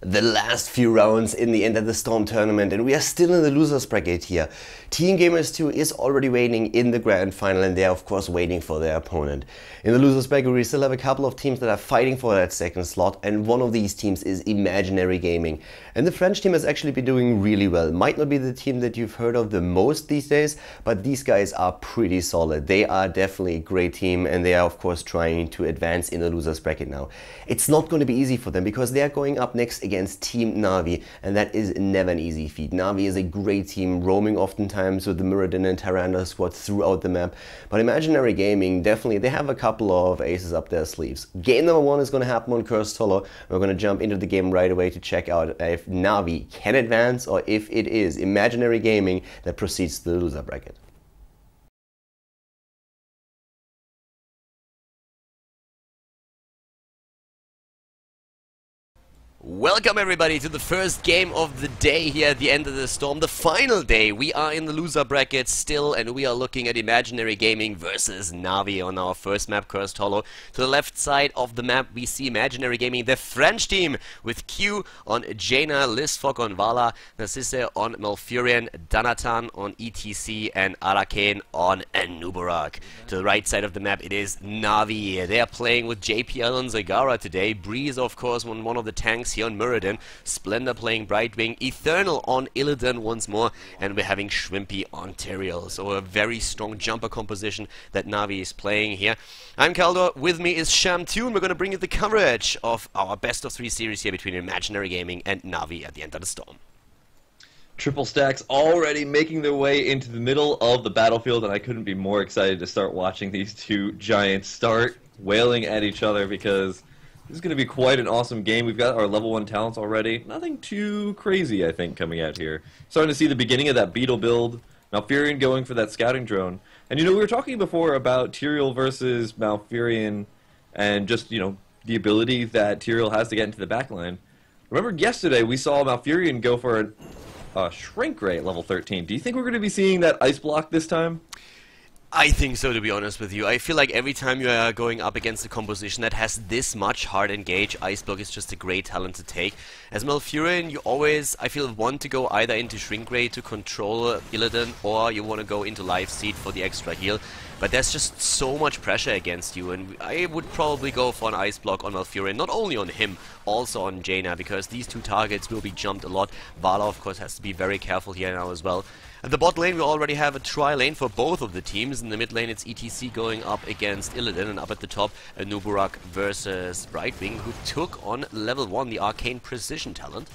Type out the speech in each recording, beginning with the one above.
The last few rounds in the Enter the Storm tournament, and we are still in the losers bracket here. Team Gamers 2 is already waiting in the grand final, and they are of course waiting for their opponent. In the losers bracket we still have a couple of teams that are fighting for that second slot, and one of these teams is Imaginary Gaming. And the French team has actually been doing really well. Might not be the team that you've heard of the most these days, but these guys are pretty solid. They are definitely a great team, and they are of course trying to advance in the losers bracket now. It's not going to be easy for them because they are going up next against Team NaVi, and that is never an easy feat. NaVi is a great team, roaming oftentimes with the Mirrodin and Tyrande squad throughout the map, but Imaginary Gaming, definitely, they have a couple of aces up their sleeves. Game number 1 is going to happen on Cursed Hollow. We're going to jump into the game right away to check out if NaVi can advance or if it is Imaginary Gaming that proceeds to the loser bracket. Welcome everybody to the first game of the day here at the End of the Storm, the final day. We are in the loser bracket still, and we are looking at Imaginary Gaming versus NaVi on our first map, Cursed Hollow. To the left side of the map we see Imaginary Gaming, the French team, with Q on Jaina, Lizfok on Vala, Narcisse on Malfurion, Danatan on ETC, and Arcane on Anubarak. To the right side of the map it is NaVi. They are playing with JPL and Zagara today. Breeze of course on one of the tanks here on Mirrodin, Splendor playing Brightwing, Eternal on Illidan once more, and we're having Shrimpy on Tyrael. So a very strong jumper composition that NaVi is playing here. I'm Khaldor, with me is Sham2, and we're going to bring you the coverage of our best of 3 series here between Imaginary Gaming and NaVi at the End of the Storm. Triple stacks already making their way into the middle of the battlefield, and I couldn't be more excited to start watching these two giants start wailing at each other, because this is going to be quite an awesome game. We've got our level 1 talents already. Nothing too crazy, I think, coming out here. Starting to see the beginning of that Beetle build. Malfurion going for that scouting drone. And, you know, we were talking before about Tyrael versus Malfurion and just, you know, the ability that Tyrael has to get into the backline. Remember yesterday we saw Malfurion go for a Shrink Ray at level 13. Do you think we're going to be seeing that Ice Block this time? I think so, to be honest with you. I feel like every time you are going up against a composition that has this much hard engage, Ice Block is just a great talent to take. As Malfurion, you always, I feel, want to go either into Shrink Ray to control Illidan, or you want to go into Life Seed for the extra heal. But there's just so much pressure against you, and I would probably go for an Ice Block on Malfurion, not only on him, also on Jaina, because these two targets will be jumped a lot. Vala, of course, has to be very careful here now as well. At the bot lane we already have a tri-lane for both of the teams. In the mid lane it's ETC going up against Illidan, and up at the top Anubarak versus Brightwing, who took on level 1 the Arcane Precision talent.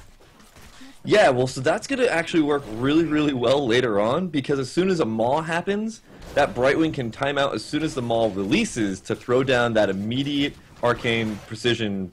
Yeah, well, so that's going to actually work really, really well later on, because as soon as a maul happens, that Brightwing can time out as soon as the maul releases to throw down that immediate Arcane Precision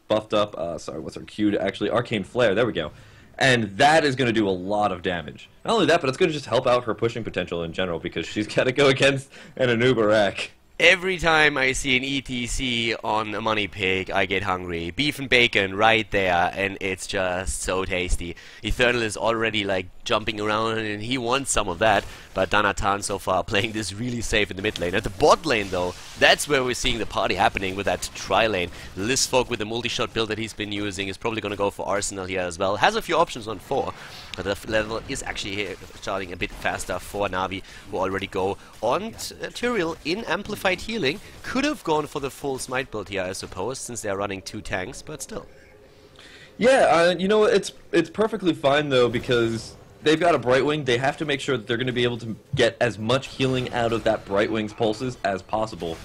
buffed up, sorry, what's our Q to actually, Arcane Flare, there we go. And that is going to do a lot of damage. Not only that, but it's going to just help out her pushing potential in general, because she's got to go against an Anubarak. Every time I see an ETC on a money pig, I get hungry. Beef and bacon right there, and it's just so tasty. Eternal is already like jumping around, and he wants some of that, but Danatan so far playing this really safe in the mid lane. At the bot lane though, that's where we're seeing the party happening with that tri-lane. Lizfok with the multi-shot build that he's been using is probably going to go for Arsenal here as well. Has a few options on 4, but the level is actually here starting a bit faster for NaVi, who already go on Tyrael in Amplified Healing. Could have gone for the full smite build here, I suppose, since they're running 2 tanks, but still. Yeah, you know, it's perfectly fine though, because they've got a Brightwing. They have to make sure that they're going to be able to get as much healing out of that Brightwing's pulses as possible,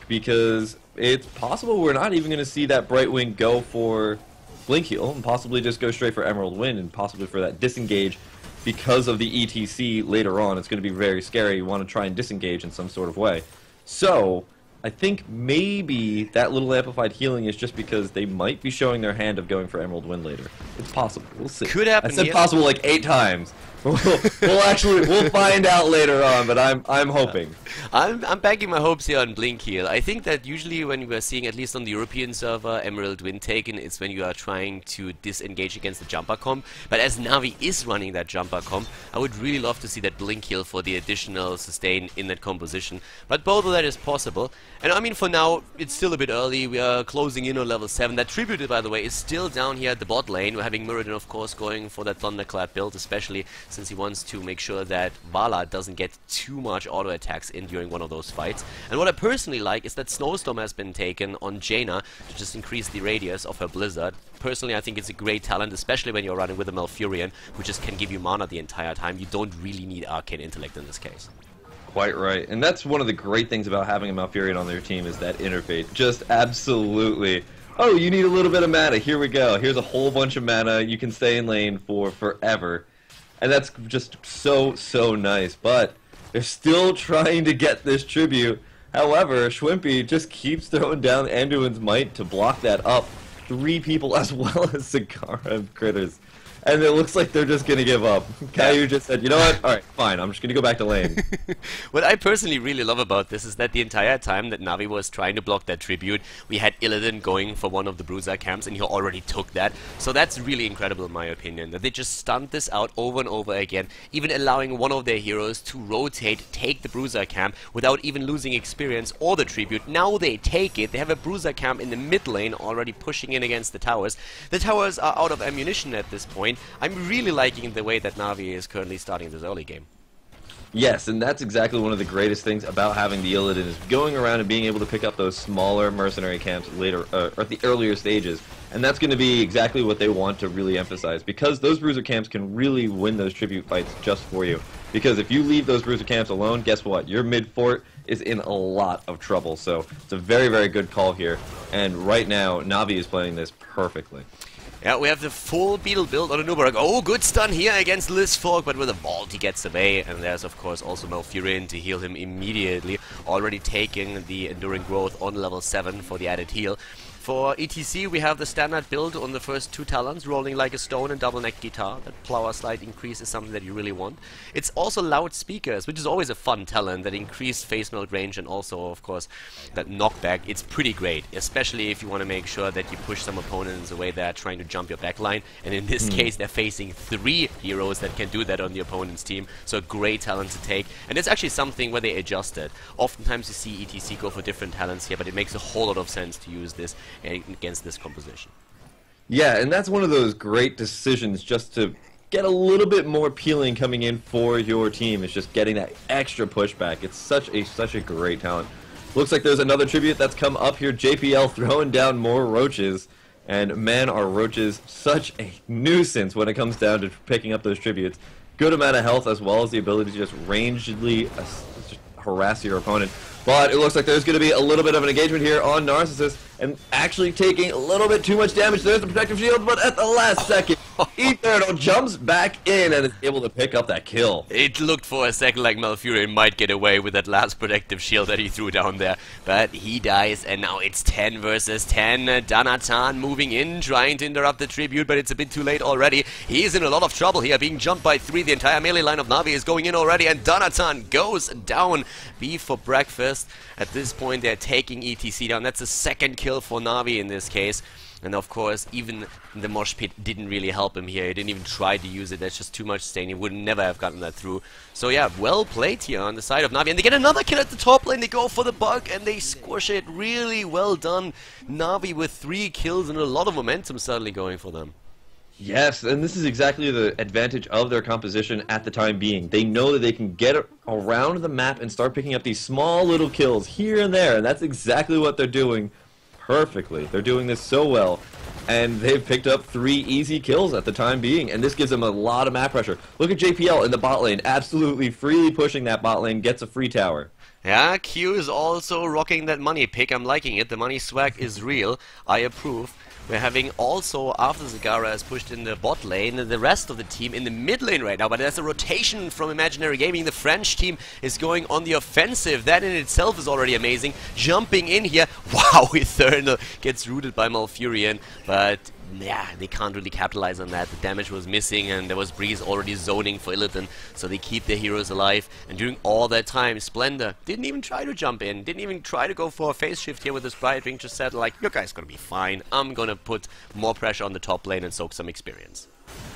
because it's possible we're not even going to see that Brightwing go for Blink Heal, and possibly just go straight for Emerald Wind, and possibly for that disengage because of the ETC later on. It's going to be very scary. You want to try and disengage in some sort of way. So I think maybe that little amplified healing is just because they might be showing their hand of going for Emerald Wind later. It's possible. We'll see. Could happen. I said possible like 8 times. We'll find out later on, but I'm hoping. I'm backing my hopes here on Blink here. I think that usually when we are seeing, at least on the European server, Emerald win taken, it's when you are trying to disengage against the jumper comp. But as NaVi is running that jumper comp, I would really love to see that Blink heal for the additional sustain in that composition. But both of that is possible. And I mean, for now, it's still a bit early. We are closing in on level 7. That Tribute, by the way, is still down here at the bot lane. We're having Muradin, of course, going for that Thunderclap build, especially since he wants to make sure that Vala doesn't get too much auto attacks in during one of those fights. And what I personally like is that Snowstorm has been taken on Jaina to just increase the radius of her Blizzard. Personally, I think it's a great talent, especially when you're running with a Malfurion, who just can give you mana the entire time. You don't really need Arcane Intellect in this case. Quite right, and that's one of the great things about having a Malfurion on their team is that interface. Just absolutely. Oh, you need a little bit of mana. Here we go. Here's a whole bunch of mana. You can stay in lane for forever. And that's just so nice. But they're still trying to get this tribute. However, Schwimpy just keeps throwing down Anduin's Might to block that up. 3 people as well as Zagara and Critters. And it looks like they're just going to give up. Caillou just said, you know what? Alright, fine. I'm just going to go back to lane. What I personally really love about this is that the entire time that NaVi was trying to block that tribute, we had Illidan going for one of the Bruiser camps, and he already took that. So that's really incredible in my opinion, that they just stunned this out over and over again, even allowing one of their heroes to rotate, take the Bruiser camp, without even losing experience or the tribute. Now they take it. They have a Bruiser camp in the mid lane already pushing in against the towers. The towers are out of ammunition at this point. I'm really liking the way that NaVi is currently starting this early game. Yes, and that's exactly one of the greatest things about having the Illidan is going around and being able to pick up those smaller mercenary camps later, or at the earlier stages. And that's going to be exactly what they want to really emphasize, because those Bruiser camps can really win those tribute fights just for you. Because if you leave those Bruiser camps alone, guess what? Your mid-fort is in a lot of trouble. So it's a very good call here. And right now, NaVi is playing this perfectly. Yeah, we have the full Beetle build on Anubarak. Oh, good stun here against Lizfork, but with a vault he gets away. And there's, of course, also Malfurion to heal him immediately. Already taking the Enduring Growth on level 7 for the added heal. For ETC, we have the standard build on the first 2 talents, rolling like a stone and double neck guitar. That power slide increase is something that you really want. It's also loudspeakers, which is always a fun talent, that increased face melt range and also, of course, that knockback. It's pretty great, especially if you want to make sure that you push some opponents away that are trying to jump your backline. And in this case, they're facing 3 heroes that can do that on the opponent's team. So a great talent to take. And it's actually something where they adjusted. Oftentimes you see ETC go for different talents here, but it makes a whole lot of sense to use this against this composition. Yeah, and that's one of those great decisions just to get a little bit more peeling coming in for your team. It's just getting that extra pushback. It's such a great talent. Looks like there's another tribute that's come up here. JPL throwing down more roaches. And man, are roaches such a nuisance when it comes down to picking up those tributes. Good amount of health as well as the ability to just rangedly harass your opponent. But it looks like there's going to be a little bit of an engagement here on Narcissus, and actually taking a little bit too much damage. There's the protective shield, but at the last second, Eternal jumps back in and is able to pick up that kill. It looked for a second like Malfurion might get away with that last protective shield that he threw down there, but he dies, and now it's 10 versus 10. Danatan moving in, trying to interrupt the tribute, but it's a bit too late already. He's in a lot of trouble here, being jumped by 3. The entire melee line of NaVi is going in already, and Danatan goes down. Beef for breakfast. At this point, they're taking ETC down. That's a 2nd kill for NaVi in this case. And of course, even the mosh pit didn't really help him here. He didn't even try to use it. That's just too much stain. He would never have gotten that through. So yeah, well played here on the side of NaVi. And they get another kill at the top lane. They go for the bug and they squish it. Really well done. NaVi with 3 kills and a lot of momentum suddenly going for them. Yes, and this is exactly the advantage of their composition at the time being. They know that they can get around the map and start picking up these small little kills here and there, and that's exactly what they're doing perfectly. They're doing this so well, and they've picked up 3 easy kills at the time being, and this gives them a lot of map pressure. Look at JPL in the bot lane, absolutely freely pushing that bot lane, gets a free tower. Yeah, Q is also rocking that money pick. I'm liking it. The money swag is real. I approve. We're having also, after Zagara has pushed in the bot lane, the rest of the team in the mid lane right now. But there's a rotation from Imaginary Gaming. The French team is going on the offensive. That in itself is already amazing. Jumping in here. Wow, Eternal gets rooted by Malfurion. But yeah, they can't really capitalize on that. The damage was missing, and there was Breeze already zoning for Illidan, so they keep their heroes alive. And during all that time, Splendor didn't even try to jump in, didn't even try to go for a phase shift here with this Bright Wing, just said like, you guys gonna be fine, I'm gonna put more pressure on the top lane and soak some experience.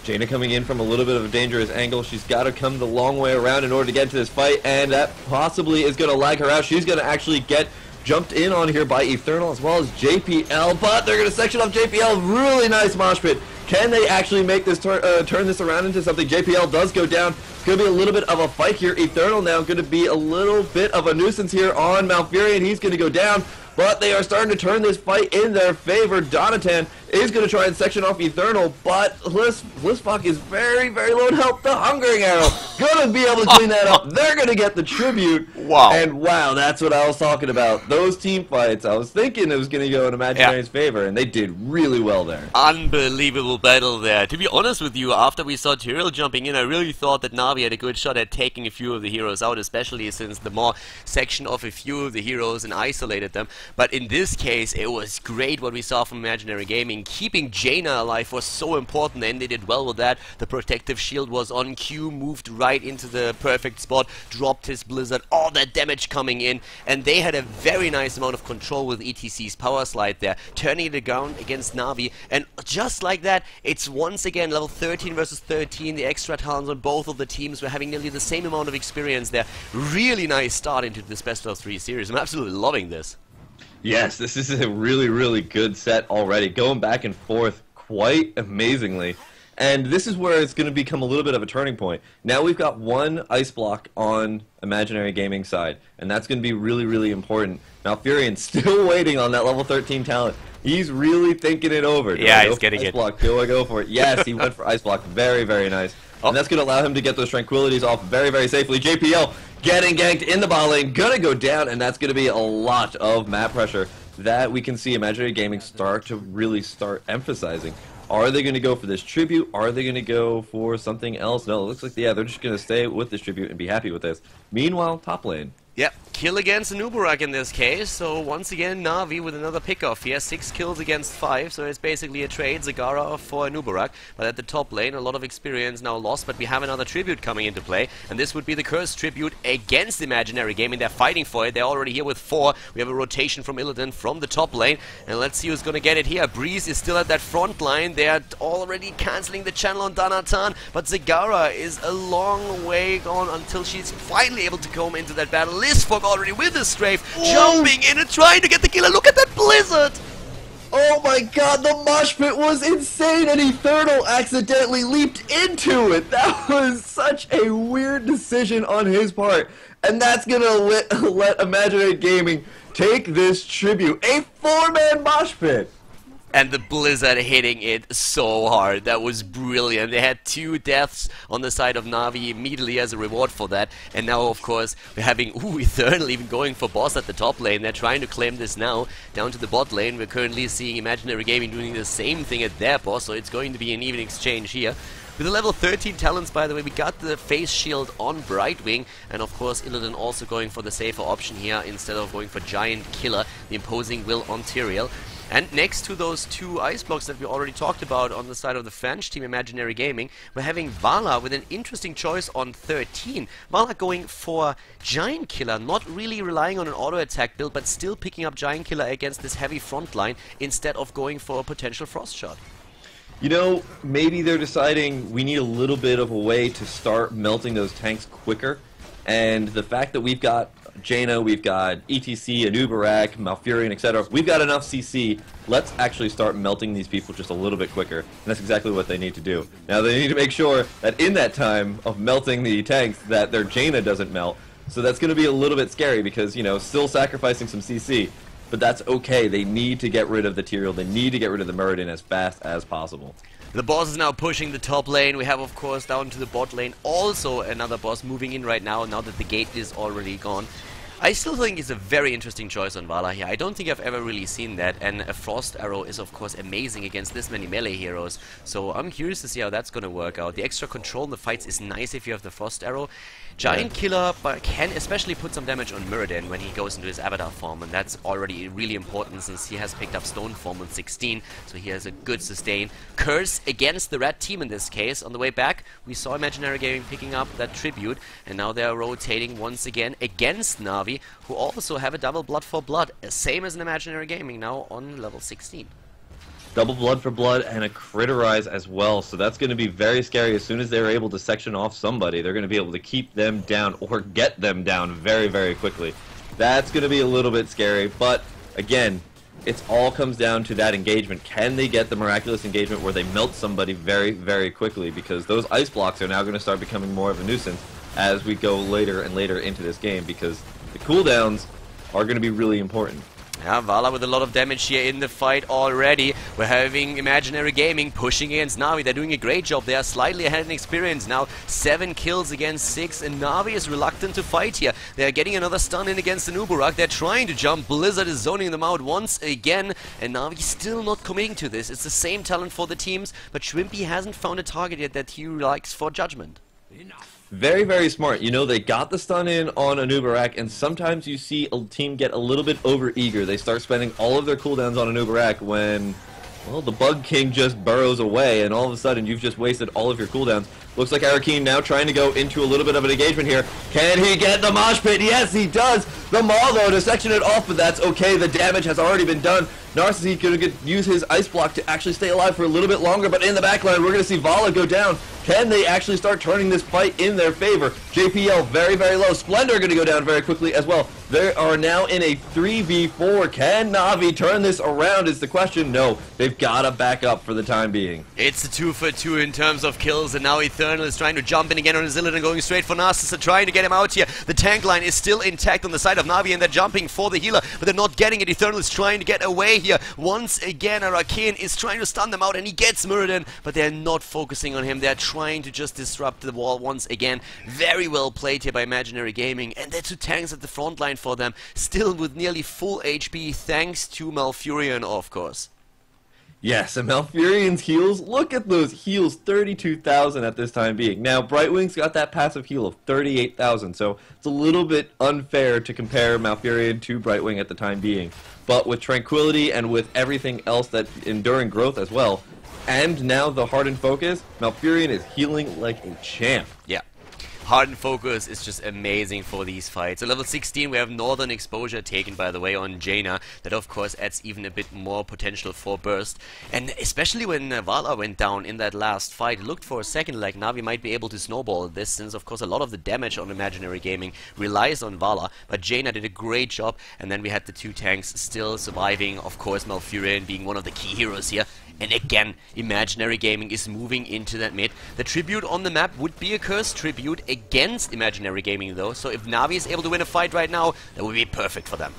Jaina coming in from a little bit of a dangerous angle. She's got to come the long way around in order to get into this fight, and that possibly is going to lag her out. She's going to actually get jumped in on here by Eternal as well as JPL, but they're going to section off JPL. Really nice mosh pit. Can they actually make this turn this around into something? JPL does go down. It's going to be a little bit of a fight here. Eternal now going to be a little bit of a nuisance here on Malfurion. He's going to go down, but they are starting to turn this fight in their favor. Donatan is going to try and section off Eternal, but Lissbach is very, very low in health. The Hungering Arrow going to be able to clean that up. They're going to get the tribute. Wow. And wow, that's what I was talking about. Those team fights, I was thinking it was going to go in Imaginary's favor, and they did really well there. Unbelievable battle there. To be honest with you, after we saw Tyrael jumping in, I really thought that NaVi had a good shot at taking a few of the heroes out, especially since the Maw sectioned off a few of the heroes and isolated them. But in this case, it was great what we saw from Imaginary Gaming. Keeping Jaina alive was so important, and they did well with that. The protective shield was on cue, moved right into the perfect spot, dropped his Blizzard, all that damage coming in, and they had a very nice amount of control with ETC's power slide there, turning it around against NaVi, and just like that, it's once again level 13 versus 13. The extra talents on both of the teams were having nearly the same amount of experience there. Really nice start into this best of 3 series. I'm absolutely loving this. Yes, this is a really, really good set already. Going back and forth quite amazingly. And this is where it's going to become a little bit of a turning point. Now we've got one ice block on Imaginary Gaming side, and that's going to be really, really important. Now Furion's still waiting on that level 13 talent. He's really thinking it over. Yeah, he's getting it. Block? Do I go for it? Yes, he went for ice block. Very, very nice. Oh. And that's going to allow him to get those tranquilities off very, very safely. JPL getting ganked in the bot lane, gonna go down, and that's gonna be a lot of map pressure that we can see Imaginary Gaming start to really start emphasizing. Are they gonna go for this tribute? Are they gonna go for something else? No, it looks like, yeah, they're just gonna stay with this tribute and be happy with this. Meanwhile, top lane. Yep, kill against Nubarak in this case, so once again NaVi with another pickoff here, 6 kills against 5, so it's basically a trade, Zagara for Nubarak, but at the top lane, a lot of experience now lost, but we have another tribute coming into play, and this would be the Cursed Tribute against Imaginary Gaming. They're fighting for it, they're already here with 4, we have a rotation from Illidan from the top lane, and let's see who's gonna get it here. Breeze is still at that front line, they're already cancelling the channel on Donatan, but Zagara is a long way gone until she's finally able to come into that battle. Lissfog already with the strafe, jumping in and trying to get the killer. Look at that Blizzard! Oh my god, the mosh pit was insane, and Eternal accidentally leaped into it. That was such a weird decision on his part. And that's gonna let Imaginary Gaming take this tribute. A 4-man mosh pit. And the Blizzard hitting it so hard. That was brilliant. They had 2 deaths on the side of NaVi immediately as a reward for that. And now, of course, we're having Eternal even going for boss at the top lane. They're trying to claim this now down to the bot lane. We're currently seeing Imaginary Gaming doing the same thing at their boss, so it's going to be an even exchange here. With the level 13 talents, by the way, we got the face shield on Brightwing, and of course Illidan also going for the safer option here instead of going for Giant Killer, the imposing will on Tyrael. And next to those 2 ice blocks that we already talked about on the side of the French team Imaginary Gaming, we're having Vala with an interesting choice on 13. Vala going for Giant Killer, not really relying on an auto attack build, but still picking up Giant Killer against this heavy front line instead of going for a potential Frost Shot. You know, maybe they're deciding we need a little bit of a way to start melting those tanks quicker. And the fact that we've got Jaina, we've got ETC, Anubarak, Malfurion, etc. We've got enough CC. Let's actually start melting these people just a little bit quicker. And that's exactly what they need to do. Now they need to make sure that in that time of melting the tanks that their Jaina doesn't melt. So that's going to be a little bit scary because, you know, still sacrificing some CC. But that's okay. They need to get rid of the Tyrael. They need to get rid of the Muradin as fast as possible. The boss is now pushing the top lane. We have, of course, down to the bot lane also another boss moving in right now that the gate is already gone. I still think it's a very interesting choice on Vala here. I don't think I've ever really seen that, and a Frost Arrow is of course amazing against this many melee heroes, so I'm curious to see how that's gonna work out. The extra control in the fights is nice if you have the Frost Arrow. Giant Killer but can especially put some damage on Muradin when he goes into his Avatar form, and that's already really important since he has picked up Stone form on 16, so he has a good sustain. Curse against the red team in this case. On the way back, we saw Imaginary Gaming picking up that Tribute, and now they are rotating once again against NaVi, who also have a double Blood for Blood, same as an Imaginary Gaming now on level 16. Double Blood for Blood and a Critterize as well, so that's going to be very scary. As soon as they're able to section off somebody, they're going to be able to keep them down or get them down very, very quickly. That's going to be a little bit scary, but again, it all comes down to that engagement. Can they get the miraculous engagement where they melt somebody very, very quickly? Because those ice blocks are now going to start becoming more of a nuisance as we go later and later into this game, because the cooldowns are going to be really important. Yeah, Vala with a lot of damage here in the fight already. We're having Imaginary Gaming pushing against NaVi. They're doing a great job. They are slightly ahead in experience now. 7 kills against 6, and NaVi is reluctant to fight here. They're getting another stun in against the Nubarak. They're trying to jump. Blizzard is zoning them out once again, and NaVi still not committing to this. It's the same talent for the teams, but Shrimpy hasn't found a target yet that he likes for Judgment. Very, very smart. You know, they got the stun in on a Nubarak, and sometimes you see a team get a little bit over-eager. They start spending all of their cooldowns on a Nubarak when, well, the Bug King just burrows away, and all of a sudden you've just wasted all of your cooldowns. Looks like Arakeen now trying to go into a little bit of an engagement here. Can he get the mosh pit? Yes, he does. The Maw, though, to section it off, but that's okay. The damage has already been done. Narcissus going to use his Ice Block to actually stay alive for a little bit longer, but in the backline, we're going to see Vala go down. Can they actually start turning this fight in their favor? JPL very, very low. Splendor going to go down very quickly as well. They are now in a 3v4. Can NaVi turn this around is the question. No, they've got to back up for the time being. It's a 2-for-2 in terms of kills, and now Eternal is trying to jump in again on Zillidan, going straight for Narcissus, trying to get him out here. The tank line is still intact on the side of NaVi, and they're jumping for the healer, but they're not getting it. Eternal is trying to get away here. Once again, Arakeen is trying to stun them out, and he gets Muradin, but they're not focusing on him. They're trying to just disrupt the wall once again. Very well played here by Imaginary Gaming, and they're 2 tanks at the front line for them, still with nearly full HP, thanks to Malfurion, of course. Yes, and Malfurion's heals, look at those heals, 32,000 at this time being. Now, Brightwing's got that passive heal of 38,000, so it's a little bit unfair to compare Malfurion to Brightwing at the time being. But with Tranquility and with everything else that Enduring Growth as well, and now the Hardened Focus, Malfurion is healing like a champ. Yeah. Hardened Focus is just amazing for these fights. At level 16 we have Northern Exposure taken, by the way, on Jaina. That of course adds even a bit more potential for burst. And especially when Vala went down in that last fight, it looked for a second like NaVi might be able to snowball this, since of course a lot of the damage on Imaginary Gaming relies on Vala. But Jaina did a great job, and then we had the 2 tanks still surviving. Of course Malfurion being one of the key heroes here. And again, Imaginary Gaming is moving into that mid. The Tribute on the map would be a Cursed Tribute against Imaginary Gaming though, so if NaVi is able to win a fight right now, that would be perfect for them.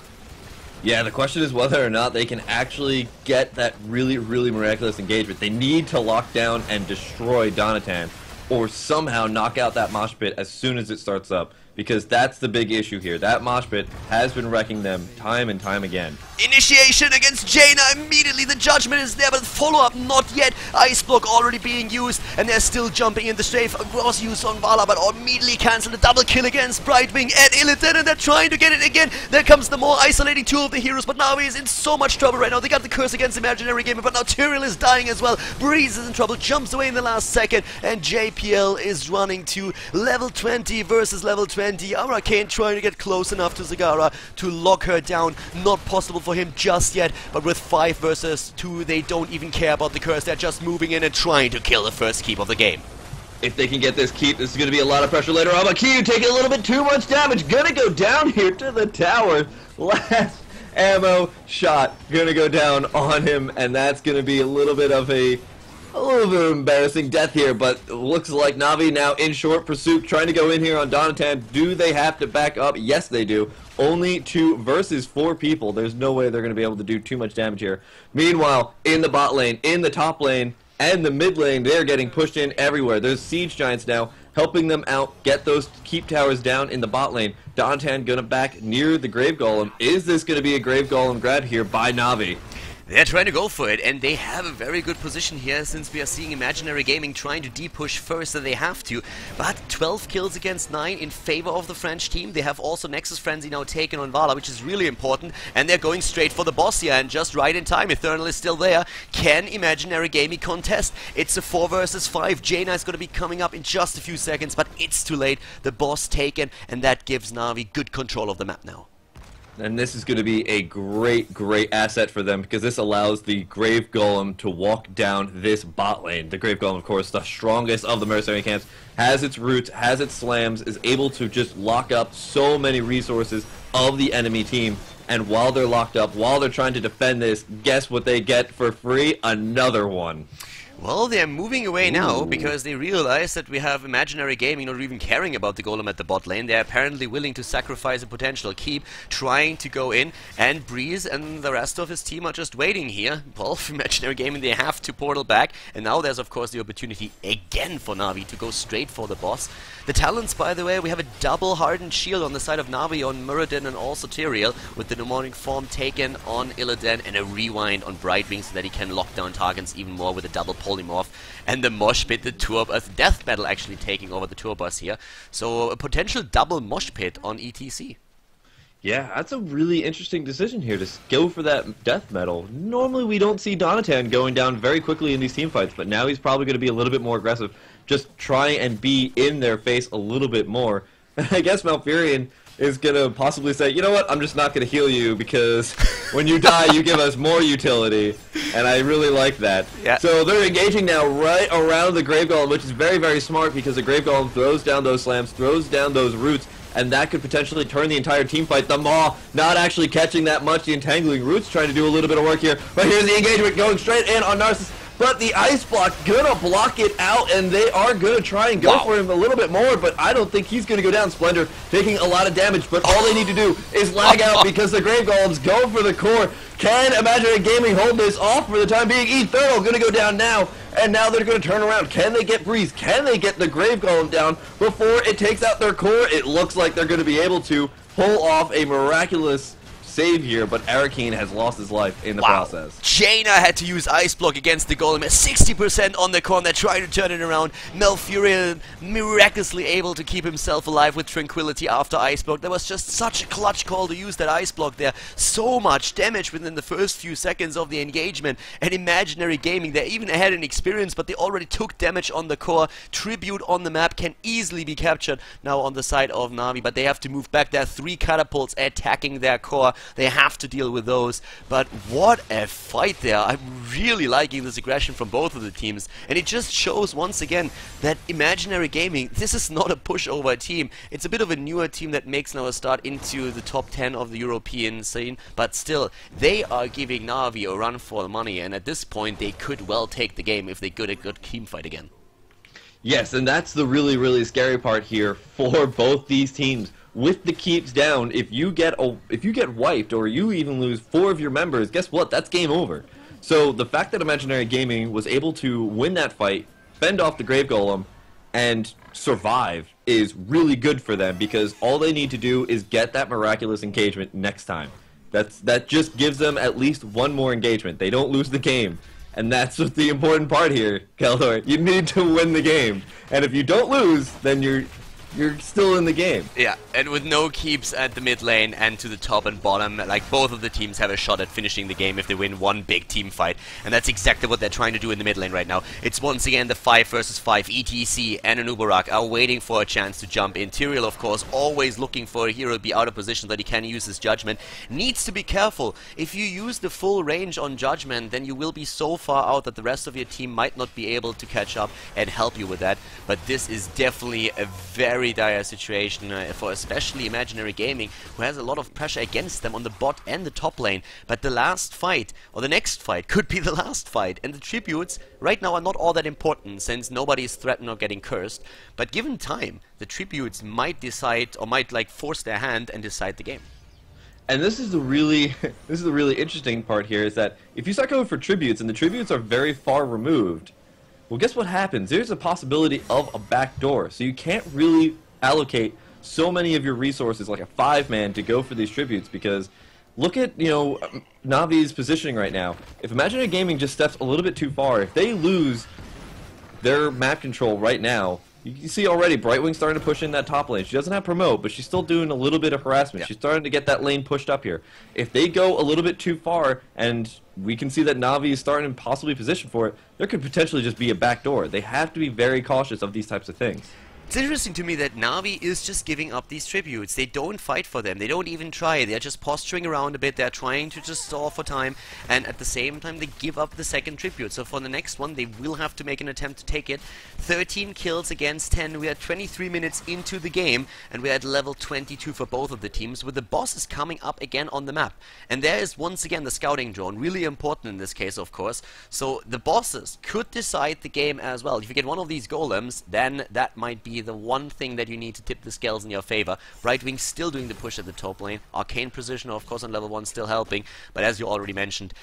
Yeah, the question is whether or not they can actually get that really, really miraculous engagement. They need to lock down and destroy Donatan, or somehow knock out that mosh pit as soon as it starts up, because that's the big issue here. That mosh pit has been wrecking them time and time again. Initiation against Jaina, immediately the judgment is there, but follow-up not yet. Ice Block already being used, and they're still jumping in the strafe. Was used on Vala, but immediately cancelled. A double kill against Brightwing and Illidan, and they're trying to get it again. There comes the more isolating 2 of the heroes, but NaVi is in so much trouble right now. They got the curse against Imaginary Gamer, but now Tyrael is dying as well. Breeze is in trouble, jumps away in the last second, and JPL is running to level 20 versus level 20. Arakeen trying to get close enough to Zagara to lock her down. Not possible for him just yet, but with 5 versus 2, they don't even care about the curse. They're just moving in and trying to kill the first keep of the game. If they can get this keep, this is going to be a lot of pressure later on. But Kiyu taking a little bit too much damage. Gonna go down here to the tower. Last ammo shot gonna go down on him, and that's going to be a little bit of embarrassing death here, but looks like NaVi now in short pursuit, trying to go in here on Donatan. Do they have to back up? Yes, they do. Only 2 versus 4 people. There's no way they're going to be able to do too much damage here. Meanwhile, in the bot lane, in the top lane, and the mid lane, they're getting pushed in everywhere. There's Siege Giants now helping them out, get those keep towers down in the bot lane. Donatan gonna back near the Grave Golem. Is this going to be a Grave Golem grab here by NaVi? They're trying to go for it, and they have a very good position here, since we are seeing Imaginary Gaming trying to de-push first, and they have to. But 12 kills against 9 in favor of the French team. They have also Nexus Frenzy now taken on Vala, which is really important, and they're going straight for the boss here, and just right in time. Eternal is still there. Can Imaginary Gaming contest? It's a 4 versus 5. Jaina is going to be coming up in just a few seconds, but it's too late. The boss taken, and that gives NaVi good control of the map now. And this is going to be a great asset for them, because this allows the Grave Golem to walk down this bot lane. The Grave Golem, of course, the strongest of the mercenary camps, has its roots, has its slams, is able to just lock up so many resources of the enemy team. And while they're locked up, while they're trying to defend this, guess what they get for free? Another one. Well, they're moving away now because they realize that we have Imaginary Gaming not even caring about the Golem at the bot lane. They're apparently willing to sacrifice a potential keep, trying to go in, and Breeze and the rest of his team are just waiting here. Well, for Imaginary Gaming, they have to portal back, and now there's of course the opportunity again for NaVi to go straight for the boss. The talents, by the way, we have a double hardened shield on the side of NaVi on Muradin and also Tyrael, with the demonic form taken on Illidan and a rewind on Brightwing so that he can lock down targets even more with a double polymorph. And the mosh pit, the tour bus, death metal actually taking over the tour bus here. So a potential double mosh pit on ETC. Yeah, that's a really interesting decision here to go for that death metal. Normally we don't see Donatan going down very quickly in these team fights, but now he's probably going to be a little bit more aggressive. Just try and be in their face a little bit more. I guess Malfurion is going to possibly say, you know what, I'm just not going to heal you because when you die you give us more utility, and I really like that. Yeah. So they're engaging now right around the Grave Golem, which is very smart, because the Grave Golem throws down those slams, throws down those roots, and that could potentially turn the entire team fight. The Maw not actually catching that much, the entangling roots trying to do a little bit of work here, but here's the engagement going straight in on Narcissus. But the Ice Block gonna block it out, and they are gonna try and go for him a little bit more, but I don't think he's gonna go down. Splendor taking a lot of damage, but all they need to do is lag out because the Grave Golems go for the core. Can Imaginary Gaming hold this off for the time being? Eternal gonna go down now, and now they're gonna turn around. Can they get Breeze? Can they get the Grave Golem down before it takes out their core? It looks like they're gonna be able to pull off a miraculous save here, but Arakeen has lost his life in the process. Jaina had to use Ice Block against the Golem at 60% on the corner, trying to turn it around. Malfurion miraculously able to keep himself alive with Tranquility after Ice Block. That was just such a clutch call to use that Ice Block there. So much damage within the first few seconds of the engagement. And Imaginary Gaming, they even had an experience, but they already took damage on the core. Tribute on the map can easily be captured now on the side of NaVi, but they have to move back. There are 3 catapults attacking their core. They have to deal with those, but what a fight there. I'm really liking this aggression from both of the teams, and it just shows once again that Imaginary Gaming, this is not a pushover team. It's a bit of a newer team that makes now a start into the top 10 of the European scene, but still, they are giving NaVi a run for the money, and at this point they could well take the game if they get a good team fight again. Yes, and that's the really scary part here for both these teams. With the keeps down, if you get wiped or you even lose 4 of your members, guess what? That's game over. So the fact that Imaginary Gaming was able to win that fight, fend off the Grave Golem, and survive is really good for them, because all they need to do is get that miraculous engagement next time. That just gives them at least 1 more engagement. They don't lose the game. And that's what the important part here, Khaldor. You need to win the game. And if you don't lose, then you're still in the game. Yeah, and with no keeps at the mid lane and to the top and bottom, like both of the teams have a shot at finishing the game if they win one big team fight. And that's exactly what they're trying to do in the mid lane right now. It's once again the 5 versus 5. ETC and Anubarak are waiting for a chance to jump in. Tyrael, of course, always looking for a hero to be out of position that he can use his judgment. Needs to be careful. If you use the full range on judgment, then you will be so far out that the rest of your team might not be able to catch up and help you with that. But this is definitely a very dire situation for especially Imaginary Gaming, who has a lot of pressure against them on the bot and the top lane. But the last fight, or the next fight, could be the last fight, and the tributes right now are not all that important since nobody is threatened or getting cursed. But given time, the tributes might decide, or might like force their hand and decide the game. And this is the really interesting part here, is that if you start going for tributes and the tributes are very far removed, well, guess what happens? There's a possibility of a backdoor, so you can't really allocate so many of your resources, like a 5-man, to go for these tributes, because look at, Navi's positioning right now. If Imaginary Gaming just steps a little bit too far, if they lose their map control right now, you can see already Brightwing starting to push in that top lane. She doesn't have promote, but she's still doing a little bit of harassment. Yeah. She's starting to get that lane pushed up here. If they go a little bit too far, and we can see that Navi is starting to possibly position for it, there could potentially just be a backdoor. They have to be very cautious of these types of things. It's interesting to me that Navi is just giving up these tributes. They don't fight for them. They don't even try. They're just posturing around a bit. They're trying to just stall for time. And at the same time, they give up the second tribute. So for the next one, they will have to make an attempt to take it. 13 kills against 10. We are 23 minutes into the game. And we're at level 22 for both of the teams, with the bosses coming up again on the map. And there is once again the scouting drone. Really important in this case, of course. So the bosses could decide the game as well. If you get one of these golems, then that might be the one thing that you need to tip the scales in your favor. Brightwing still doing the push at the top lane. Arcane Precision, of course, on level 1 still helping. But as you already mentioned,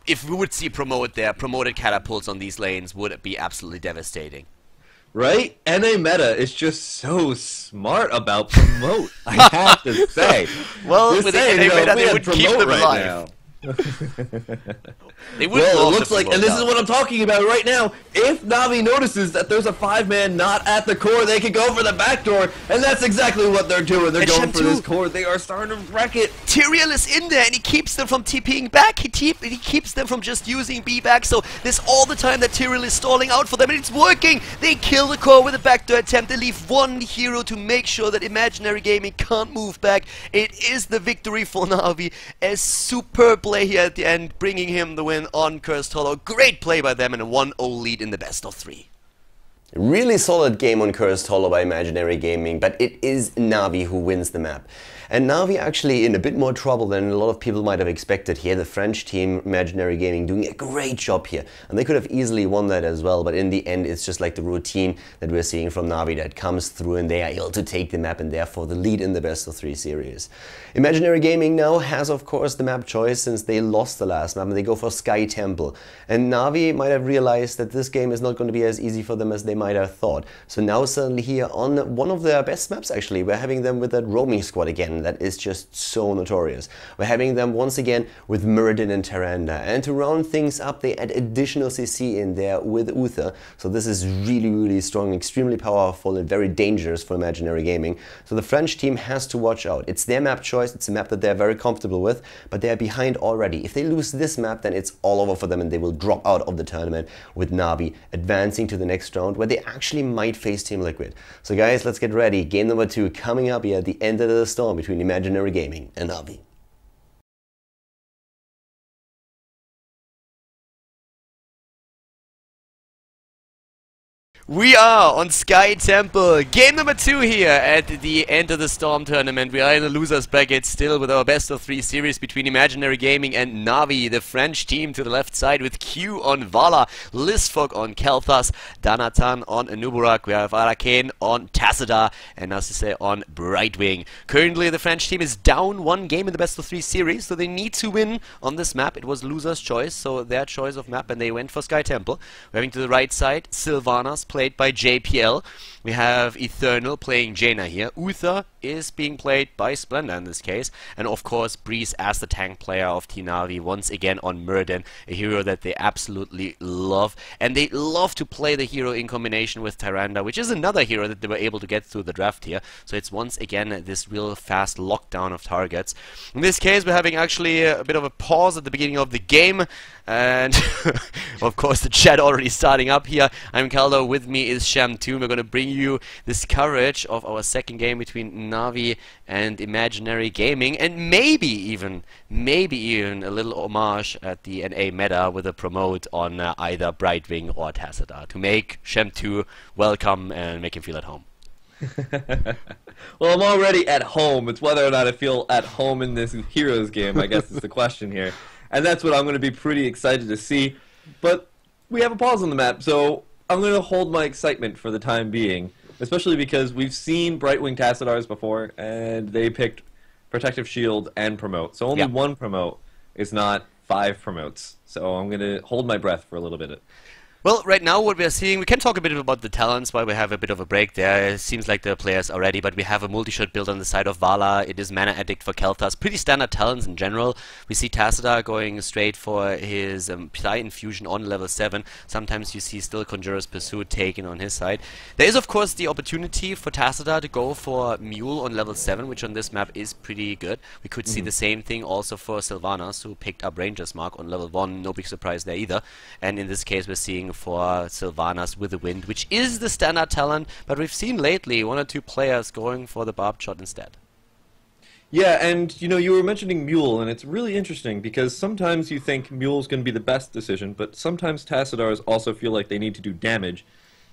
if we would see promoted catapults on these lanes, would it be absolutely devastating. Right? NA meta is just so smart about promote, I have to say. Well, They're with saying, the NA meta, they would keep promote them right alive. now. They would Well, love it looks to like, promote and this now. is what I'm talking about right now. If Navi notices that there's a 5-man not at the core, they can go for the back door, and that's exactly what they're doing. They're And going for this Shem2. core. They are starting to wreck it. Tyrael is in there, and he keeps them from TPing back. He keeps them from just using B back. So there's all the time that Tyrael is stalling out for them, and it's working. They kill the core with a backdoor attempt. They leave one hero to make sure that Imaginary Gaming can't move back. It is the victory for Navi. A superb play here at the end, bringing him the win on Cursed Hollow. Great play by them, and a 1-0 lead in the best of 3. Really solid game on Cursed Hollow by Imaginary Gaming, but it is Navi who wins the map. And Navi actually in a bit more trouble than a lot of people might have expected here. The French team, Imaginary Gaming, doing a great job here. And they could have easily won that as well, but in the end it's just like the routine that we're seeing from Navi that comes through, and they are able to take the map and therefore the lead in the best of 3 series. Imaginary Gaming now has of course the map choice since they lost the last map, and they go for Sky Temple. And Navi might have realized that this game is not going to be as easy for them as they might have thought. So now suddenly here on one of their best maps actually, we're having them with that roaming squad again. That is just so notorious. We're having them once again with Muradin and Tyrande, and to round things up they add additional CC in there with Uther. So this is really strong, extremely powerful and very dangerous for Imaginary Gaming. So the French team has to watch out. It's their map choice, it's a map that they're very comfortable with, but they're behind already. If they lose this map, then it's all over for them and they will drop out of the tournament, with Navi advancing to the next round where they actually might face Team Liquid. So guys, let's get ready. Game number 2 coming up here at the end of the storm between Imaginary Gaming and NaVi. We are on Sky Temple, game number 2 here at the end of the Storm tournament. We are in the losers bracket still with our best of 3 series between Imaginary Gaming and NaVi, the French team to the left side with Q on Vala, Lizfog on Kel'Thas, Danatan on Nuburak, we have Arcane on Tassadar, and Narcisse on Brightwing. Currently the French team is down 1 game in the best of 3 series, so they need to win on this map. It was loser's choice, so their choice of map, and they went for Sky Temple. We're having to the right side, Sylvanas played by JPL. We have Eternal playing Jaina here. Uther is being played by Splendor in this case. And of course Breeze as the tank player of Team NaVi once again on Muradin, a hero that they absolutely love. And they love to play the hero in combination with Tyrande, which is another hero that they were able to get through the draft here. So it's once again this real fast lockdown of targets. In this case we're having actually a bit of a pause at the beginning of the game. And of course the chat already starting up here. I'm Khaldor, with me is Shem2. We're going to bring you this coverage of our second game between NaVi and Imaginary Gaming, and maybe even a little homage at the NA meta with a promote on either Brightwing or Tassadar to make Shem2 welcome and make him feel at home. Well, I'm already at home. It's whether or not I feel at home in this Heroes game, I guess is the question here. And that's what I'm going to be pretty excited to see. But we have a pause on the map, so I'm going to hold my excitement for the time being, especially because we've seen Brightwing Tassadars before, and they picked Protective Shield and Promote. So only one Promote is not 5 promotes. So I'm going to hold my breath for a little bit. Well, right now what we are seeing, we can talk a bit about the talents while we have a bit of a break there. It seems like the players are ready, but we have a multi-shot build on the side of Vala. It is Mana Addict for Kel'Thas. Pretty standard talents in general. We see Tassadar going straight for his Psy Infusion on level 7. Sometimes you see still Conjurer's Pursuit taken on his side. There is of course the opportunity for Tassadar to go for Mule on level 7, which on this map is pretty good. We could see the same thing also for Sylvanas, who picked up Ranger's Mark on level 1. No big surprise there either. And in this case we're seeing for Sylvanas with the Wind, which is the standard talent, but we've seen lately one or two players going for the barbed shot instead. Yeah, and you know, you were mentioning Mule, and it's really interesting because sometimes you think Mule's going to be the best decision, but sometimes Tassadars also feel like they need to do damage.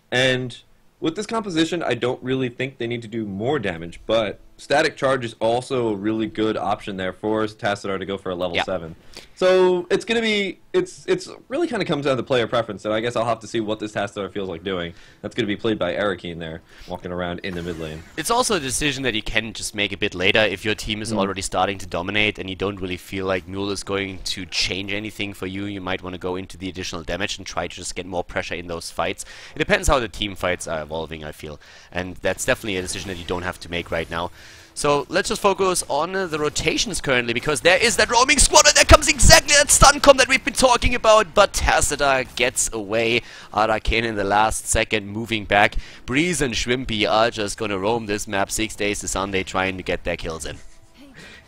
And with this composition, I don't really think they need to do more damage, but Static Charge is also a really good option there for Tassadar to go for a level 7. So it's going to be, it's really kind of comes down to player preference, and I guess I'll have to see what this Tassadar feels like doing. That's going to be played by Arakeen there, walking around in the mid lane. It's also a decision that you can just make a bit later if your team is already starting to dominate and you don't really feel like Mule is going to change anything for you. You might want to go into the additional damage and try to just get more pressure in those fights. It depends how the team fights are evolving, I feel, and that's definitely a decision that you don't have to make right now. So let's just focus on the rotations currently, because there is that roaming squad and there comes exactly that stun comp that we've been talking about, but Tassadar gets away. Arakeen in the last second moving back. Breeze and Shrimpy are just gonna roam this map 6 days to Sunday trying to get their kills in.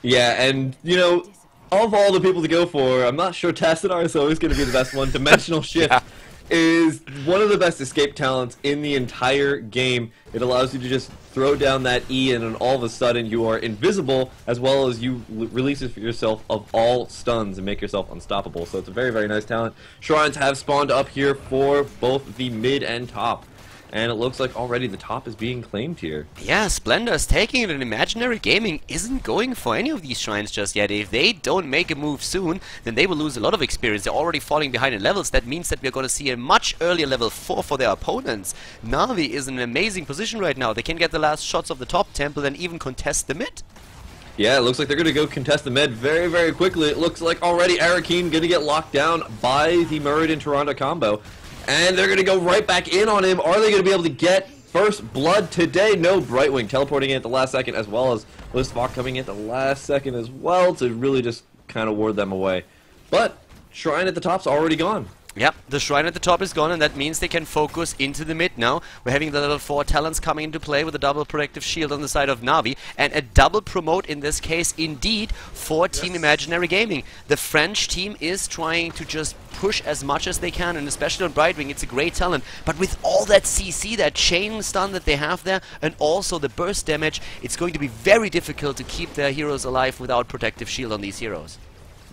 Yeah, and you know, of all the people to go for, I'm not sure Tassadar is always going to be the best one. Dimensional Shift is one of the best escape talents in the entire game. It allows you to just throw down that E and all of a sudden you are invisible, as well as you release yourself of all stuns and make yourself unstoppable. So it's a very, very nice talent. Shrines have spawned up here for both the mid and top. And it looks like already the top is being claimed here. Yeah, Splendor's taking it, and Imaginary Gaming isn't going for any of these shrines just yet. If they don't make a move soon, then they will lose a lot of experience. They're already falling behind in levels. That means that we're going to see a much earlier level 4 for their opponents. NaVi is in an amazing position right now. They can get the last shots of the top temple and even contest the mid. Yeah, it looks like they're going to go contest the mid very, very quickly. It looks like already Arakeen going to get locked down by the Murid and Toronto combo. And they're going to go right back in on him. Are they going to be able to get first blood today? No, Brightwing teleporting in at the last second, as well as Listfok coming in at the last second as well to really just kind of ward them away. But Shrine at the top's already gone. Yep, the Shrine at the top is gone, and that means they can focus into the mid now. We're having the level 4 talents coming into play with a double protective shield on the side of NaVi, and a double promote in this case, indeed, for Team Imaginary Gaming. The French team is trying to just push as much as they can, and especially on Brightwing, it's a great talent. But with all that CC, that chain stun that they have there, and also the burst damage, it's going to be very difficult to keep their heroes alive without protective shield on these heroes.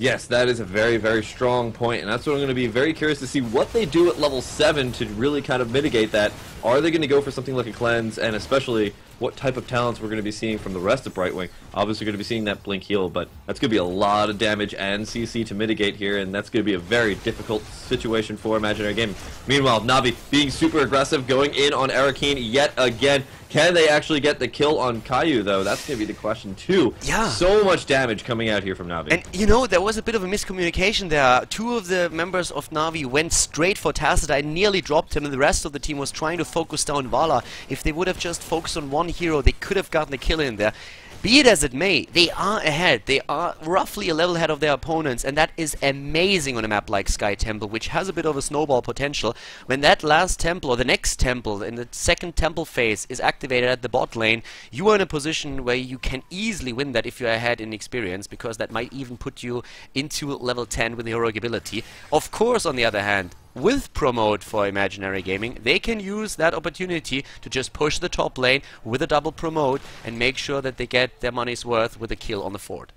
Yes, that is a very, very strong point, and that's what I'm going to be very curious to see what they do at level 7 to really kind of mitigate that. Are they going to go for something like a cleanse, and especially what type of talents we're going to be seeing from the rest of Brightwing? Obviously going to be seeing that Blink Heal, but that's going to be a lot of damage and CC to mitigate here, and that's going to be a very difficult situation for Imaginary Gaming. Meanwhile, NaVi being super aggressive, going in on Arakeen yet again. Can they actually get the kill on Caillou, though? That's going to be the question, too. Yeah. So much damage coming out here from NaVi. And, you know, there was a bit of a miscommunication there. Two of the members of NaVi went straight for Tassadar and nearly dropped him, and the rest of the team was trying to focus down Vala. If they would have just focused on one hero, they could have gotten the kill in there. Be it as it may, they are ahead. They are roughly a level ahead of their opponents, and that is amazing on a map like Sky Temple, which has a bit of a snowball potential. When that last temple, or the next temple, in the second temple phase, is activated at the bot lane, you are in a position where you can easily win that if you're ahead in experience, because that might even put you into level 10 with the heroic ability. Of course, on the other hand, with promote for Imaginary Gaming, they can use that opportunity to just push the top lane with a double promote and make sure that they get their money's worth with a kill on the fort.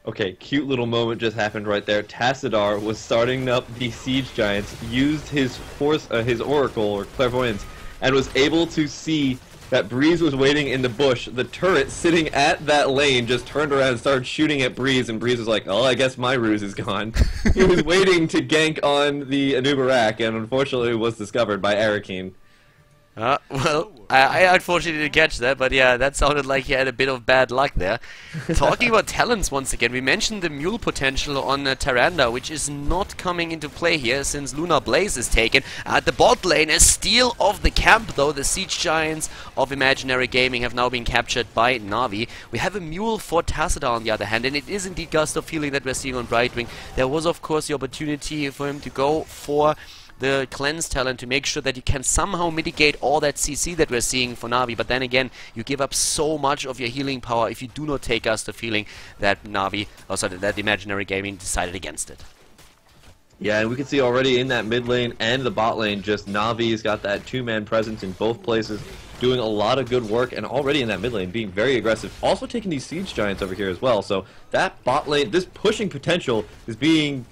Okay, cute little moment just happened right there. Tassadar was starting up the Siege Giants, used his his Oracle or Clairvoyance, and was able to see that Breeze was waiting in the bush. The turret sitting at that lane just turned around and started shooting at Breeze, and Breeze was like, oh, I guess my ruse is gone. He was waiting to gank on the Anubarak, and unfortunately was discovered by Arakeen. Well, I unfortunately didn't catch that, but yeah, that sounded like he had a bit of bad luck there. Talking about talents once again, we mentioned the mule potential on Tyrande, which is not coming into play here since Lunar Blaze is taken. At the bot lane, a steal of the camp though. The Siege Giants of Imaginary Gaming have now been captured by NaVi. We have a mule for Tassadar on the other hand, and it is indeed Gust of Feeling that we're seeing on Brightwing. There was of course the opportunity for him to go for the cleanse talent to make sure that you can somehow mitigate all that CC that we're seeing for NaVi, but then again, you give up so much of your healing power if you do not take us the feeling that NaVi, or sorry, that Imaginary Gaming decided against it. Yeah, and we can see already in that mid lane and the bot lane, just NaVi's got that two-man presence in both places, doing a lot of good work, and already in that mid lane being very aggressive, also taking these Siege Giants over here as well. So that bot lane, this pushing potential is being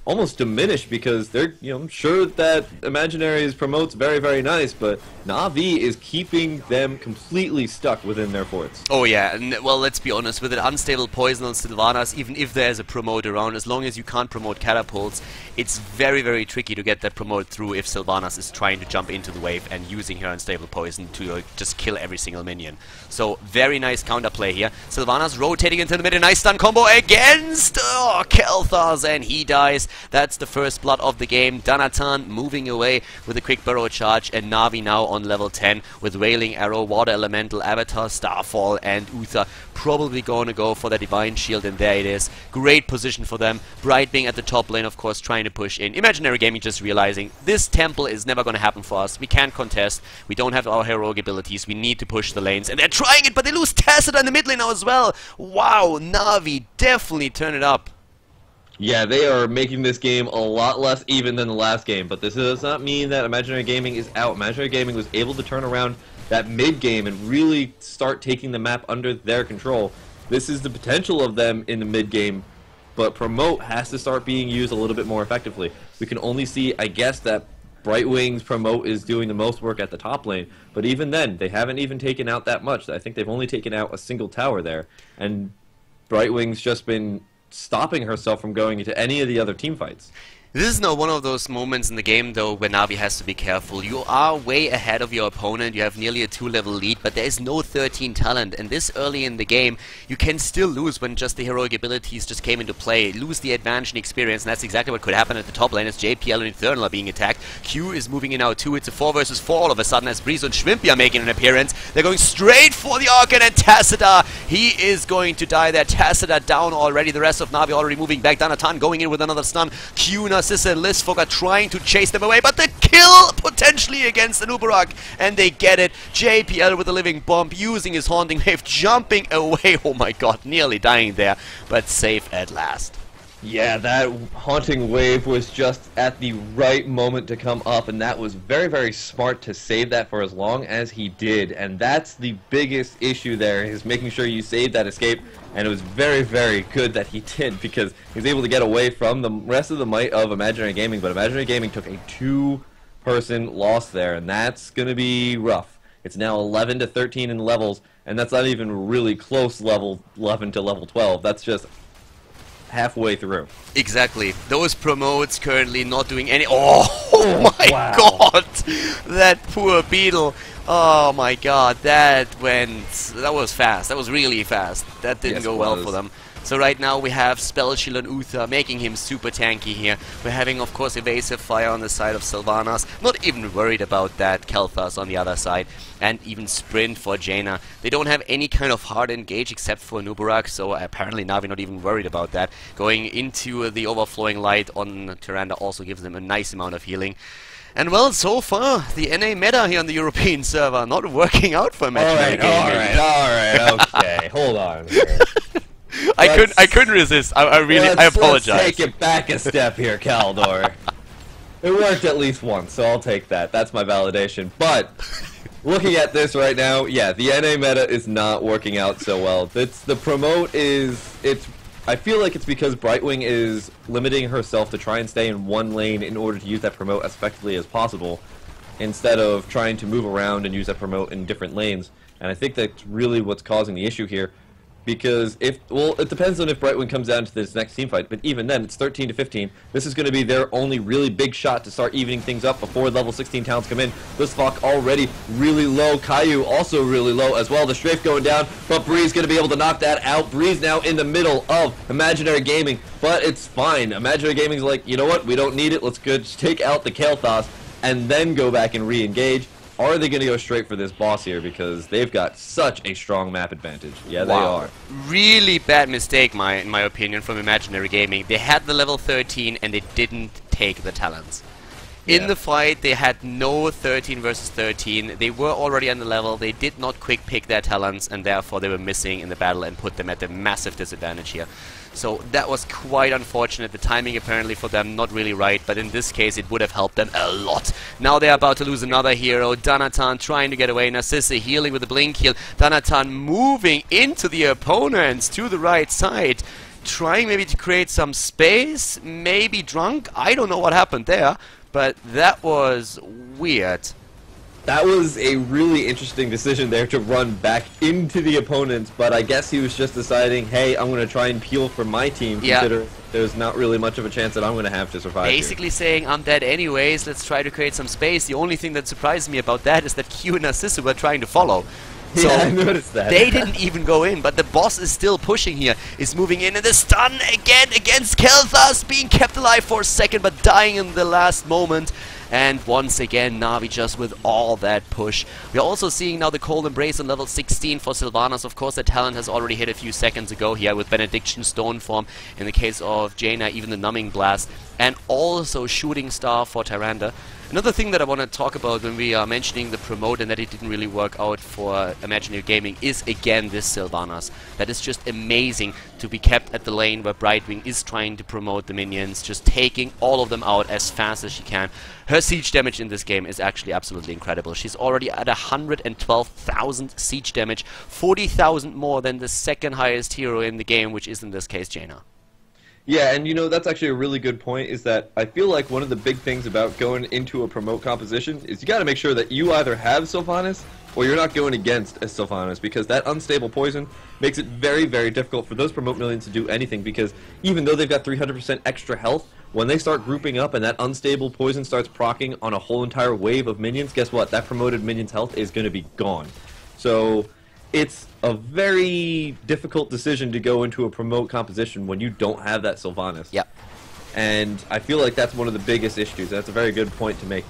almost diminished because they're, I'm sure that Imaginary's promotes very, very nice, but NaVi is keeping them completely stuck within their forts. Oh yeah, and well, let's be honest, with an unstable poison on Sylvanas, even if there's a promote around, as long as you can't promote catapults, it's very, very tricky to get that promote through if Sylvanas is trying to jump into the wave and using her unstable poison to just kill every single minion. So, very nice counterplay here. Sylvanas rotating into the mid, a nice stun combo against Khaldor, and he dies. That's the first blood of the game. Danatan moving away with a quick burrow charge, and NaVi now on level 10 with Wailing Arrow, Water Elemental, Avatar, Starfall, and Uther probably going to go for the Divine Shield, and there it is. Great position for them. Brightwing at the top lane, of course, trying to push in. Imaginary Gaming just realizing this temple is never going to happen for us. We can't contest. We don't have our heroic abilities. We need to push the lanes, and they're trying it, but they lose Tassadar in the mid lane now as well. Wow, NaVi definitely turn it up. Yeah, they are making this game a lot less even than the last game, but this does not mean that Imaginary Gaming is out. Imaginary Gaming was able to turn around that mid-game and really start taking the map under their control. This is the potential of them in the mid-game, but Promote has to start being used a little bit more effectively. We can only see, I guess, that Brightwing's Promote is doing the most work at the top lane, but even then, they haven't even taken out that much. I think they've only taken out a single tower there, and Brightwing's just been stopping herself from going into any of the other team fights. This is now one of those moments in the game, though, where NaVi has to be careful. You are way ahead of your opponent, you have nearly a 2-level lead, but there is no 13 talent, and this early in the game, you can still lose when just the heroic abilities just came into play, lose the advantage and experience, and that's exactly what could happen at the top lane as JPL and Infernal are being attacked. Q is moving in now too, it's a 4 versus 4 all of a sudden as Breeze and Schwimpy are making an appearance. They're going straight for the Arcan, and Tassadar, he is going to die there. Tassadar down already, the rest of NaVi already moving back. Danatan going in with another stun. Q, Narcissa, and Listfolk are trying to chase them away, but the kill potentially against the Nubarak, and they get it. JPL with a living bomb, using his haunting wave, jumping away. Oh my god, nearly dying there, but safe at last. Yeah, that haunting wave was just at the right moment to come up, and that was very, very smart to save that for as long as he did. And that's the biggest issue there, is making sure you save that escape. And it was very, very good that he did, because he was able to get away from the rest of the might of Imaginary Gaming. But Imaginary Gaming took a 2-person loss there, and that's going to be rough. It's now 11 to 13 in levels, and that's not even really close level 11 to level 12. That's just halfway through. Exactly. Those promotes currently not doing any... Oh my god! That poor beetle. Oh my god, that was fast. That was really fast. That didn't go well for them. So right now we have Spell Shield and Uther making him super tanky here. We're having, of course, Evasive Fire on the side of Sylvanas. Not even worried about that. Kel'Thas on the other side. And even Sprint for Jaina. They don't have any kind of hard engage except for Nubarak, so apparently NaVi not even worried about that. Going into the Overflowing Light on Tyrande also gives them a nice amount of healing. And well, so far, the NA meta here on the European server not working out for Imaginary Gaming. Alright, okay, hold on here. I couldn't resist. I apologize. Let's take it back a step here, Khaldor. It worked at least once, so I'll take that. That's my validation. But looking at this right now, yeah, the NA meta is not working out so well. The promote is I feel like it's because Brightwing is limiting herself to try and stay in one lane in order to use that promote as effectively as possible, instead of trying to move around and use that promote in different lanes. And I think that's really what's causing the issue here. because well, it depends on if Brightwing comes down to this next team fight, but even then, it's 13 to 15. This is going to be their only really big shot to start evening things up before level 16 talents come in. Listfok already really low, Caillou also really low as well. The strafe going down, but Breeze going to be able to knock that out. Breeze now in the middle of Imaginary Gaming, but it's fine. Imaginary Gaming's like, you know what, we don't need it, let's go just take out the Kael'thas and then go back and re-engage. Are they going to go straight for this boss here? Because they've got such a strong map advantage. Yeah, they are. Really bad mistake, in my opinion, from Imaginary Gaming. They had the level 13 and they didn't take the talents. In the fight, they had no 13 versus 13. They were already on the level. They did not quick pick their talents, and therefore they were missing in the battle and put them at a massive disadvantage here. So that was quite unfortunate. The timing apparently for them not really right, but in this case it would have helped them a lot. Now they're about to lose another hero. Danatan trying to get away. Narcissa healing with a blink heal. Danatan moving into the opponents to the right side. Trying maybe to create some space. Maybe drunk. I don't know what happened there, but that was weird. That was a really interesting decision there to run back into the opponents, but I guess he was just deciding, hey, I'm going to try and peel for my team, considering there's not really much of a chance that I'm going to have to survive Basically saying, I'm dead anyways, let's try to create some space. The only thing that surprised me about that is that Q and Narcissa were trying to follow. So yeah, I noticed that. They didn't even go in, but the boss is still pushing here. Is moving in, and the stun again against Kael'thas, being kept alive for a second, but dying in the last moment. And once again, NaVi just with all that push. We're also seeing now the Cold Embrace on level 16 for Sylvanas. Of course, the talent has already hit a few seconds ago here with Benediction Stone Form. In the case of Jaina, even the Numbing Blast. And also Shooting Star for Tyrande. Another thing that I want to talk about when we are mentioning the promote and that it didn't really work out for Imaginary Gaming is again this Sylvanas. That is just amazing to be kept at the lane where Brightwing is trying to promote the minions, just taking all of them out as fast as she can. Her siege damage in this game is actually absolutely incredible. She's already at 112,000 siege damage, 40,000 more than the second highest hero in the game, which is in this case Jaina. Yeah, and you know, that's actually a really good point, is that I feel like one of the big things about going into a promote composition is you got to make sure that you either have Sylvanas or you're not going against a Sylvanas, because that unstable poison makes it very, very difficult for those promote millions to do anything, because even though they've got 300% extra health, when they start grouping up and that unstable poison starts proccing on a whole entire wave of minions, guess what? That promoted minion's health is going to be gone. So it's a very difficult decision to go into a promote composition when you don't have that Sylvanas. Yep. And I feel like that's one of the biggest issues. That's a very good point to make.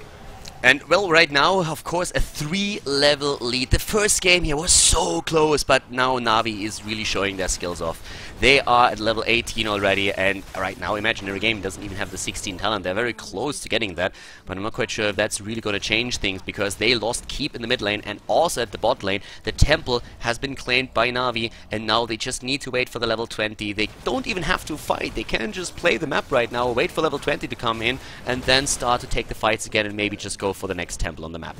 And, well, right now, of course, a 3-level lead. The first game here was so close, but now NaVi is really showing their skills off. They are at level 18 already, and right now Imaginary Game doesn't even have the 16 talent. They're very close to getting that, but I'm not quite sure if that's really going to change things, because they lost Keep in the mid lane, and also at the bot lane, the temple has been claimed by NaVi, and now they just need to wait for the level 20. They don't even have to fight. They can just play the map right now, wait for level 20 to come in, and then start to take the fights again, and maybe just go for the next temple on the map.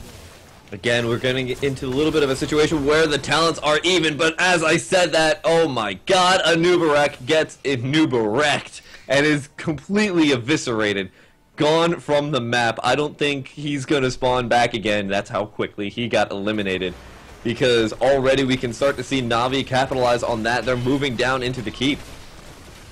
Again, we're getting into a little bit of a situation where the talents are even, but as I said that, oh my god, Anubarak gets Anubaraked and is completely eviscerated, gone from the map. I don't think he's going to spawn back again. That's how quickly he got eliminated, because already we can start to see NaVi capitalize on that. They're moving down into the keep.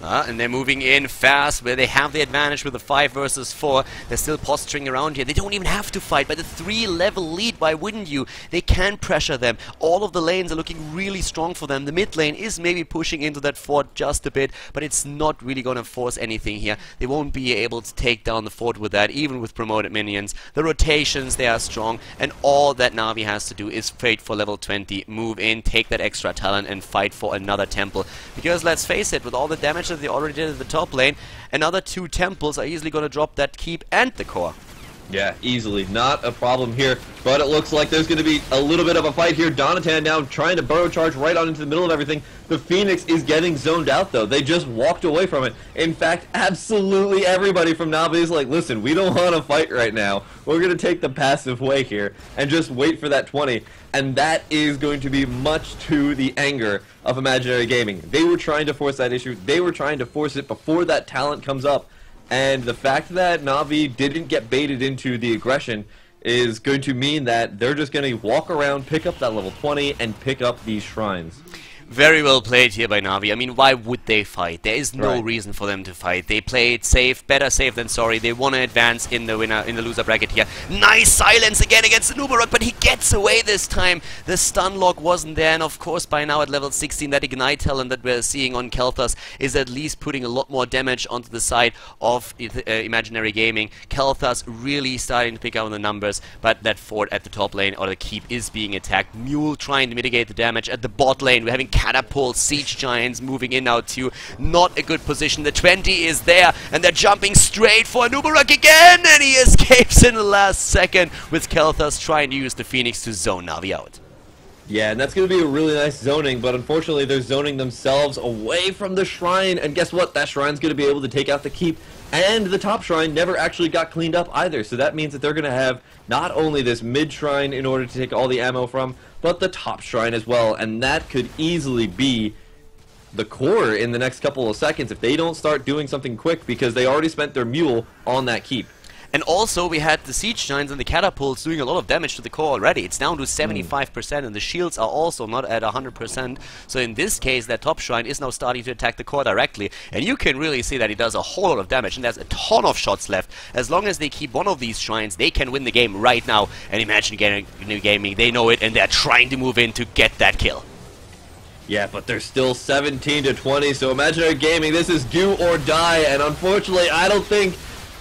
And they're moving in fast, where they have the advantage with the 5 versus 4. They're still posturing around here. They don't even have to fight. By the 3-level lead, why wouldn't you? They can pressure them. All of the lanes are looking really strong for them. The mid lane is maybe pushing into that fort just a bit, but it's not really going to force anything here. They won't be able to take down the fort with that, even with promoted minions. The rotations, they are strong, and all that NaVi has to do is wait for level 20, move in, take that extra talent, and fight for another temple. Because let's face it, with all the damage that they already did at the top lane, another 2 temples are easily going to drop that keep and the core. Yeah, easily. Not a problem here, but it looks like there's going to be a little bit of a fight here. Donatan now trying to burrow charge right on into the middle of everything. The Phoenix is getting zoned out, though. They just walked away from it. In fact, absolutely everybody from NaVi is like, listen, we don't want to fight right now. We're going to take the passive way here and just wait for that 20. And that is going to be much to the anger of Imaginary Gaming. They were trying to force that issue. They were trying to force it before that talent comes up. And the fact that NaVi didn't get baited into the aggression is going to mean that they're just going to walk around, pick up that level 20, and pick up these shrines. Very well played here by NaVi. I mean, why would they fight? There is no Right. reason for them to fight. They played safe, better safe than sorry. They want to advance in the loser bracket here. Nice silence again against the Nubarok, but he gets away this time. The stun lock wasn't there, and of course by now at level 16 that ignite talent that we're seeing on Kelthas is at least putting a lot more damage onto the side of Imaginary Gaming. Kelthas really starting to pick up on the numbers, but that fort at the top lane or the keep is being attacked. Mule trying to mitigate the damage at the bot lane. We're having Catapult, Siege Giants moving in now too. Not a good position. The 20 is there, and they're jumping straight for Nubarok again, and he escapes in the last second with Kelthas trying to use the Phoenix to zone NaVi out. Yeah, and that's going to be a really nice zoning, but unfortunately they're zoning themselves away from the shrine, and guess what? That shrine's going to be able to take out the keep, and the top shrine never actually got cleaned up either, so that means that they're going to have not only this mid shrine in order to take all the ammo from, but the top shrine as well, and that could easily be the core in the next couple of seconds if they don't start doing something quick, because they already spent their mule on that keep. And also we had the Siege Giants and the Catapults doing a lot of damage to the core already. It's down to 75% and the shields are also not at 100%. So in this case that top shrine is now starting to attack the core directly. And you can really see that it does a whole lot of damage, and there's a ton of shots left. As long as they keep one of these shrines, they can win the game right now. And Imagine Gaming, they know it, and they're trying to move in to get that kill. Yeah, but they're still 17 to 20, so Imaginary Gaming, this is do or die, and unfortunately I don't think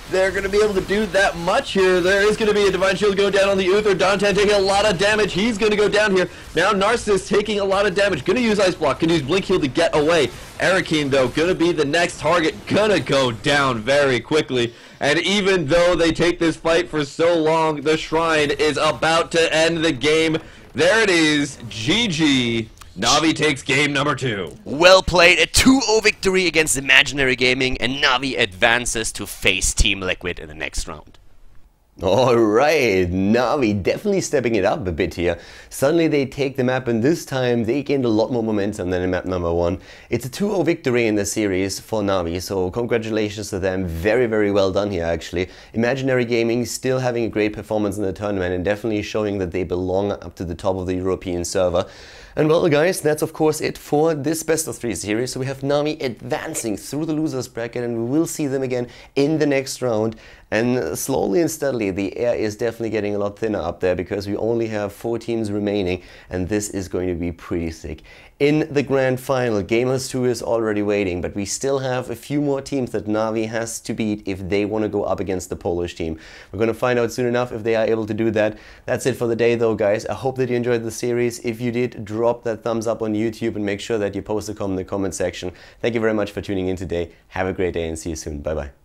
they're going to be able to do that much here. There is going to be a Divine Shield going down on the Uther. Dantan taking a lot of damage. He's going to go down here. Now Narcissus taking a lot of damage. Going to use Ice Block. Going to use Blink Heal to get away. Arakeen, though, going to be the next target. Going to go down very quickly. And even though they take this fight for so long, the Shrine is about to end the game. There it is. GG. NaVi takes game number 2. Well played, a 2-0 victory against Imaginary Gaming, and NaVi advances to face Team Liquid in the next round. Alright, NaVi definitely stepping it up a bit here. Suddenly they take the map, and this time they gained a lot more momentum than in map number 1. It's a 2-0 victory in the series for NaVi, so congratulations to them. Very, very well done here actually. Imaginary Gaming still having a great performance in the tournament and definitely showing that they belong up to the top of the European server. And well guys, that's of course it for this best of 3 series. So we have NaVi advancing through the losers bracket, and we will see them again in the next round. And slowly and steadily the air is definitely getting a lot thinner up there, because we only have 4 teams remaining, and this is going to be pretty sick. In the grand final, Gamers 2 is already waiting, but we still have a few more teams that NaVi has to beat if they want to go up against the Polish team. We're going to find out soon enough if they are able to do that. That's it for the day though, guys. I hope that you enjoyed the series. If you did, drop that thumbs up on YouTube and make sure that you post a comment in the comment section. Thank you very much for tuning in today. Have a great day and see you soon. Bye bye.